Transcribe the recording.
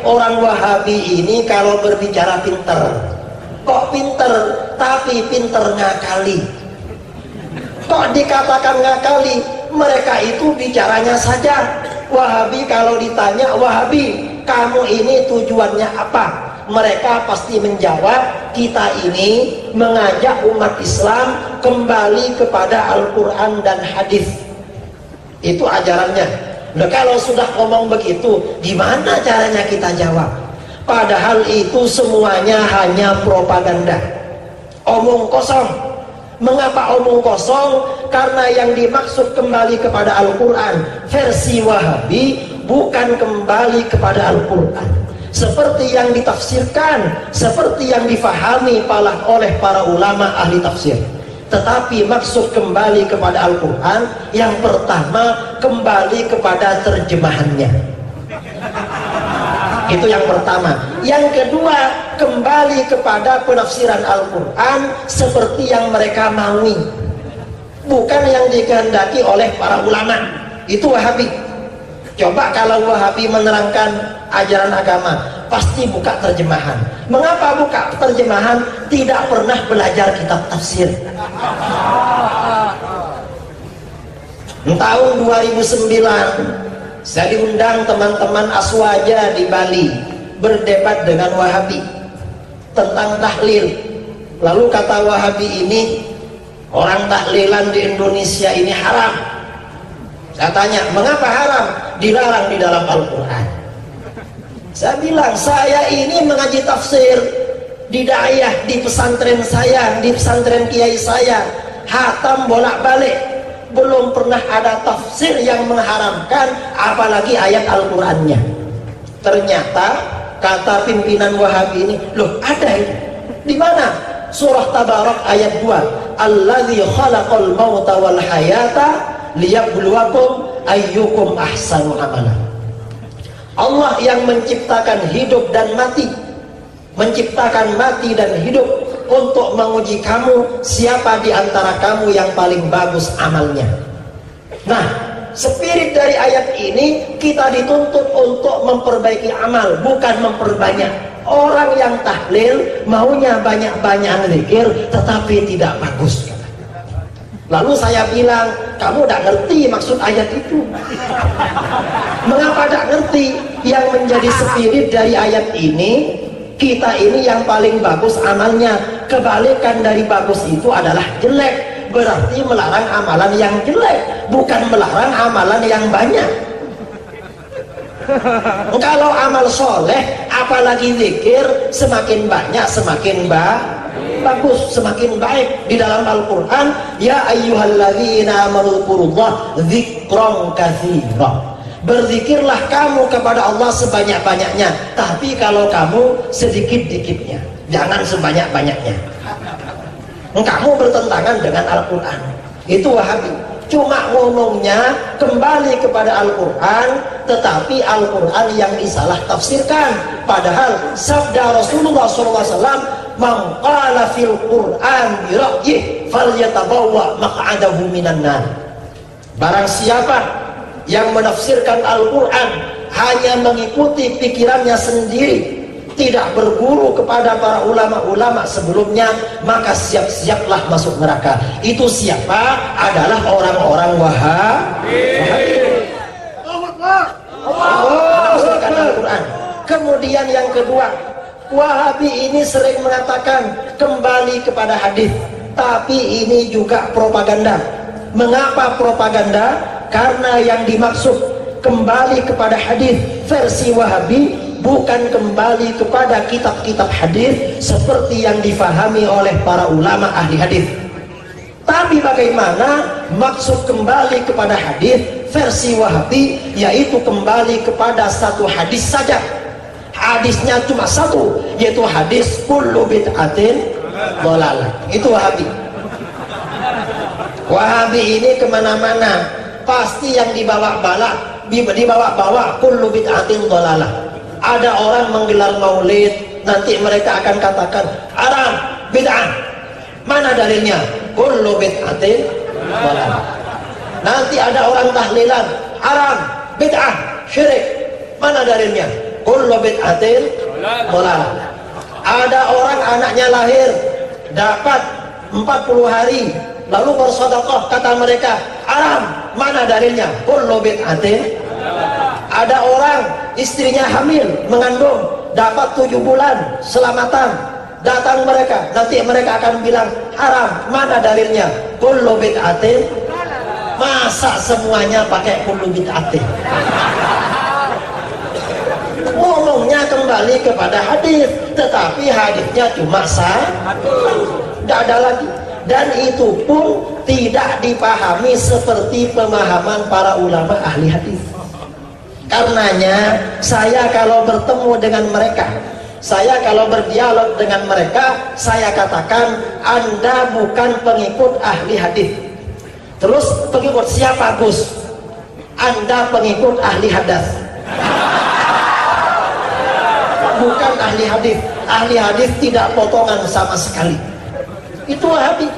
Orang Wahabi ini kalau berbicara pinter, kok pinter, tapi pinter ngakali. Kok dikatakan ngakali? Mereka itu bicaranya saja. Wahabi kalau ditanya, Wahabi kamu ini tujuannya apa? Mereka pasti menjawab, kita ini mengajak umat Islam kembali kepada Al-Quran dan hadis. Itu ajarannya. Nah, kalau sudah ngomong begitu, gimana caranya kita jawab? Padahal itu semuanya hanya propaganda, omong kosong. Mengapa omong kosong? Karena yang dimaksud kembali kepada Al-Quran versi Wahabi bukan kembali kepada Al-Quran seperti yang ditafsirkan, seperti yang difahami oleh para ulama ahli tafsir. Tetapi maksud kembali kepada Al-Quran yang pertama kembali kepada terjemahannya. Itu yang pertama. Yang kedua kembali kepada penafsiran Al-Quran seperti yang mereka maui, bukan yang dikehendaki oleh para ulama. Itu Wahabi. Coba kalau Wahabi menerangkan ajaran agama, pasti buka terjemahan. Mengapa buka terjemahan? Tidak pernah belajar kitab tafsir. Tahun 2009 saya diundang teman-teman Aswaja di Bali berdebat dengan Wahabi tentang tahlil. Lalu kata Wahabi ini, orang tahlilan di Indonesia ini haram. Saya tanya, mengapa haram? Dilarang di dalam Al-Quran. Saya bilang, saya ini mengaji tafsir di daiyah, di pesantren saya, di pesantren kiai saya, hatam bolak-balik, belum pernah ada tafsir yang mengharamkan, apalagi ayat Al-Qurannya. Ternyata kata pimpinan Wahabi ini, loh ada itu. Di mana? Surah Tabarak ayat 2. Alladzi khalaqal mauta wal hayata liyabluwakum ayyukum ahsanu amala. Allah yang menciptakan hidup dan mati, menciptakan mati dan hidup untuk menguji kamu siapa di antara kamu yang paling bagus amalnya. Nah, spirit dari ayat ini kita dituntut untuk memperbaiki amal, bukan memperbanyak. Orang yang tahlil maunya banyak-banyak zikir tetapi tidak bagus. Lalu saya bilang, kamu tidak ngerti maksud ayat itu. Mengapa tidak ngerti? Yang menjadi spirit dari ayat ini, kita ini yang paling bagus amalnya. Kebalikan dari bagus itu adalah jelek. Berarti melarang amalan yang jelek, bukan melarang amalan yang banyak. Kalau amal soleh, apalagi zikir, semakin banyak semakin bagus, semakin baik. Di dalam Al-Quran, ya ayyuhalladzina amanu dzkurullah dzikran katsira. Berzikirlah kamu kepada Allah sebanyak-banyaknya, tapi kalau kamu sedikit-dikitnya, jangan sebanyak-banyaknya. Kamu bertentangan dengan Al-Quran. Itu Wahabi. Cuma ngomongnya kembali kepada Al-Quran, tetapi Al-Quran yang disalah tafsirkan. Padahal sabda Rasulullah SAW, man qala fil Qur'an bi ra'yih falyatabawwa maq'adahu minan nar. Barang siapa yang menafsirkan Al-Quran hanya mengikuti pikirannya sendiri, tidak berguru kepada para ulama-ulama sebelumnya, maka siap-siaplah masuk neraka. Itu siapa? Adalah orang-orang Wahabi. Menafsirkan Al-Quran. Kemudian yang kedua, Wahabi ini sering mengatakan kembali kepada hadis, tapi ini juga propaganda. Mengapa propaganda? Karena yang dimaksud kembali kepada hadis versi Wahabi bukan kembali kepada kitab-kitab hadis seperti yang difahami oleh para ulama ahli hadis. Tapi bagaimana maksud kembali kepada hadis versi Wahabi? Yaitu kembali kepada satu hadis saja. Hadisnya cuma satu, yaitu hadis kullu bid'atin dhalalah. Itu Wahabi. Wahabi ini kemana-mana pasti yang dibawa-bawa kullu bid'atin dhalalah. Ada orang menggelar maulid, nanti mereka akan katakan haram, bid'ah. Mana dalilnya? Kullu bid'atin dhalalah. Nanti ada orang tahlilan, haram, bid'ah, syirik. Mana dalilnya? kullu bid'atin dhalalah. Ada orang anaknya lahir dapat 40 hari lalu bersedekah, kata mereka haram. Mana dalilnya? Kullu bid'atin. Ada orang istrinya hamil mengandung dapat 7 bulan selamatan, datang mereka, nanti mereka akan bilang haram. Mana dalilnya? Kullu bid'atin. Masa semuanya pakai kullu bid'atin? Ngomongnya kembali kepada hadis, tetapi hadisnya cuma tidak ada lagi, dan itu pun tidak dipahami seperti pemahaman para ulama ahli hadis. Karenanya saya kalau bertemu dengan mereka, saya kalau berdialog dengan mereka, saya katakan Anda bukan pengikut ahli hadis. Terus pengikut siapa, Gus? Anda pengikut ahli hadas, bukan ahli hadis. Ahli hadis tidak potongan sama sekali. Itu hadis.